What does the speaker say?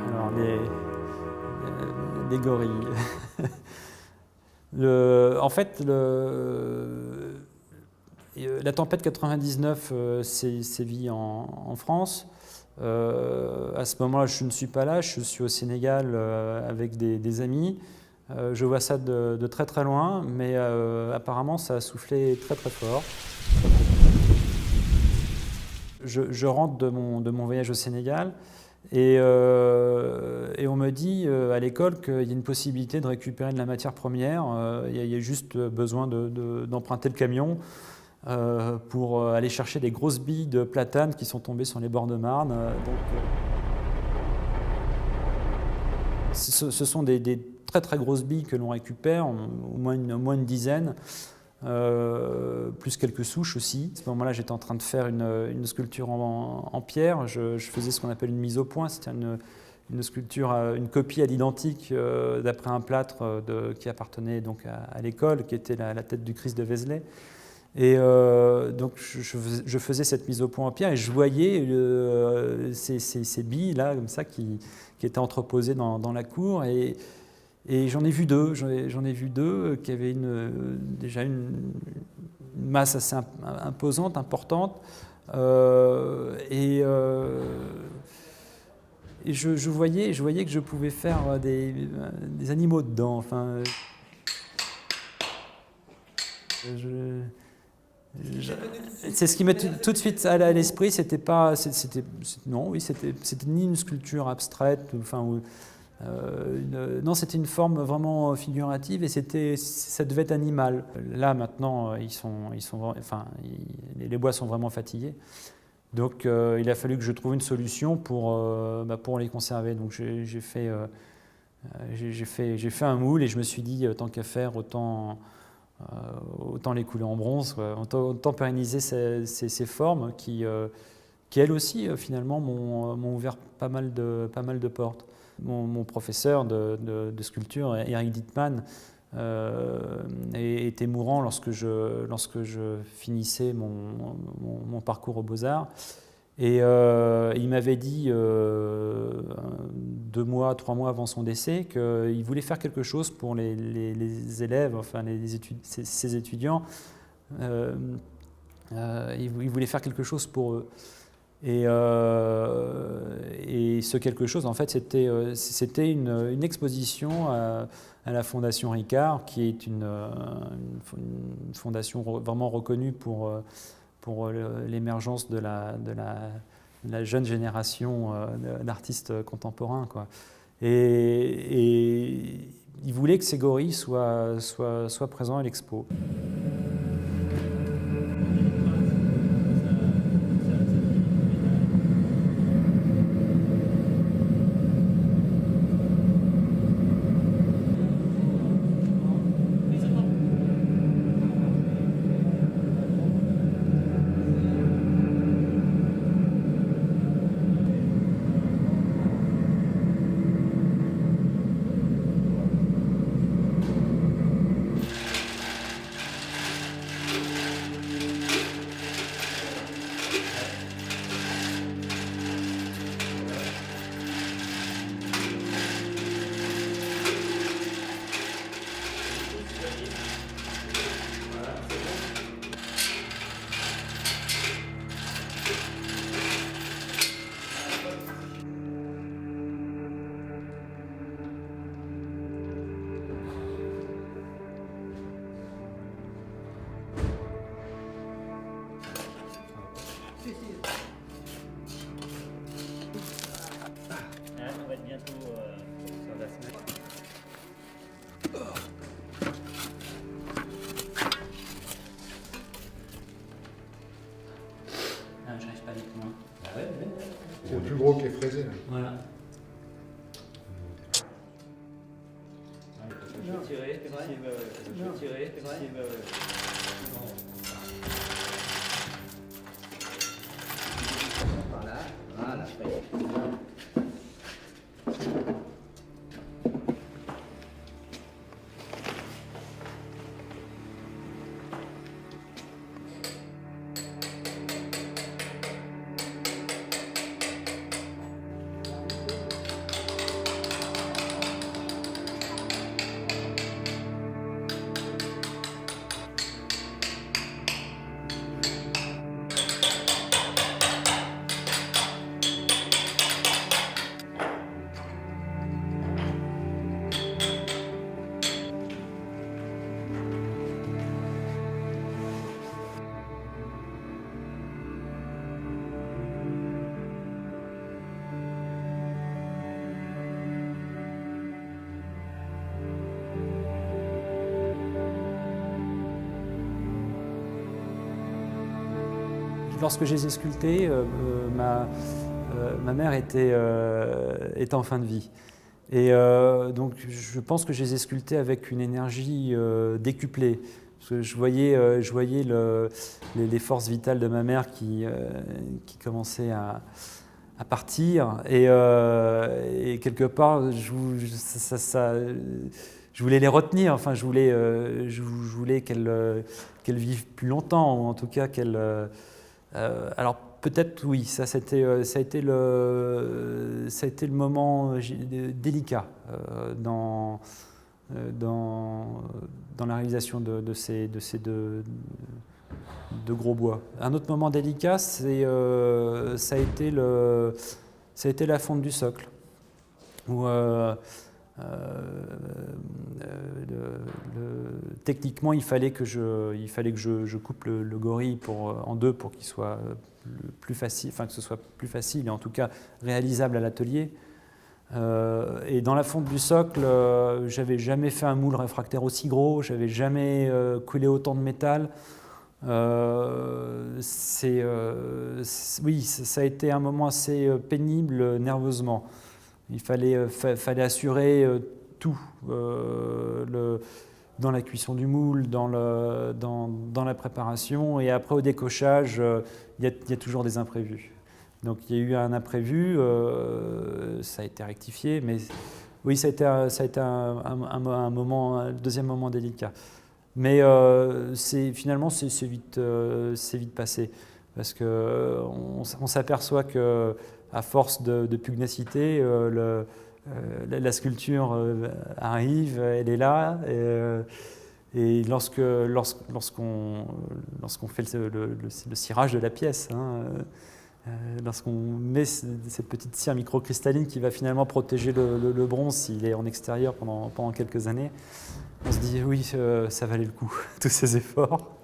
Alors, des gorilles. En fait, la tempête 99 sévit en France. À ce moment-là, je ne suis pas là, je suis au Sénégal avec des amis. Je vois ça de très très loin, mais apparemment ça a soufflé très très fort. Je rentre de mon voyage au Sénégal et on me dit à l'école qu'il y a une possibilité de récupérer de la matière première. Il y a juste besoin d'emprunter le camion pour aller chercher des grosses billes de platane qui sont tombées sur les bords de Marne. Ce sont des très très grosses billes que l'on récupère, au moins une dizaine. Plus quelques souches aussi. À ce moment-là, j'étais en train de faire une sculpture en pierre. Je faisais ce qu'on appelle une mise au point. C'était une sculpture, une copie à l'identique d'après un plâtre qui appartenait donc à l'école, qui était la tête du Christ de Vézelay. Et donc je faisais cette mise au point en pierre et je voyais ces billes là comme ça qui étaient entreposées dans la cour. Et j'en ai vu deux qui avaient déjà une masse assez imposante, importante. Et je voyais que je pouvais faire des animaux dedans. Enfin, c'est ce qui m'est tout de suite allé à l'esprit. C'était ni une sculpture abstraite, enfin. Non, c'était une forme vraiment figurative et ça devait être animal. Là, maintenant, les bois sont vraiment fatigués. Donc, il a fallu que je trouve une solution pour les conserver. Donc, j'ai fait un moule et je me suis dit, tant qu'à faire, autant les couler en bronze, autant pérenniser ces formes qui elles aussi, finalement, m'ont ouvert pas mal de portes. Mon professeur de sculpture, Eric Dittmann, était mourant lorsque je finissais mon parcours aux Beaux-Arts. Et il m'avait dit 2 mois, 3 mois avant son décès qu'il voulait faire quelque chose pour les élèves, enfin ses étudiants. Il voulait faire quelque chose pour eux. Et ce quelque chose, en fait, c'était une exposition à la Fondation Ricard, qui est une fondation vraiment reconnue pour l'émergence de la jeune génération d'artistes contemporains, quoi. Et il voulait que ces gorilles soient présents à l'expo. On va être bientôt sur la fenêtre. J'arrive pas à aller plus loin. C'est plus gros que les fraisés, là. Voilà. Je vais tirer, c'est vrai. Je vais tirer, c'est vrai. Voilà, voilà. lorsque je les ai sculptés, ma mère était en fin de vie. Et donc je pense que je les ai sculptés avec une énergie décuplée. Parce que je voyais les forces vitales de ma mère qui commençaient à partir. Et quelque part, je voulais les retenir. Enfin, je voulais qu'elles vivent plus longtemps, ou en tout cas qu'elles... alors peut-être oui, ça a été le moment délicat dans la réalisation de ces deux gros bois. Un autre moment délicat, ça a été la fonte du socle, où techniquement il fallait que je coupe le gorille en deux pour qu'il soit plus facile, enfin que ce soit plus facile et en tout cas réalisable à l'atelier. Et dans la fonte du socle, j'avais jamais fait un moule réfractaire aussi gros, j'avais jamais coulé autant de métal. Oui, ça a été un moment assez pénible nerveusement. Il fallait assurer tout dans la cuisson du moule, dans la préparation, et après au décochage, il y a toujours des imprévus. Donc il y a eu un imprévu, ça a été rectifié, mais oui, ça a été un deuxième moment délicat. Mais finalement, c'est vite passé, parce qu'on s'aperçoit qu'à force de pugnacité, la sculpture arrive, elle est là, et lorsqu'on fait le cirage de la pièce, lorsqu'on met cette petite cire microcristalline qui va finalement protéger le bronze s'il est en extérieur pendant quelques années, on se dit oui, ça valait le coup, tous ces efforts.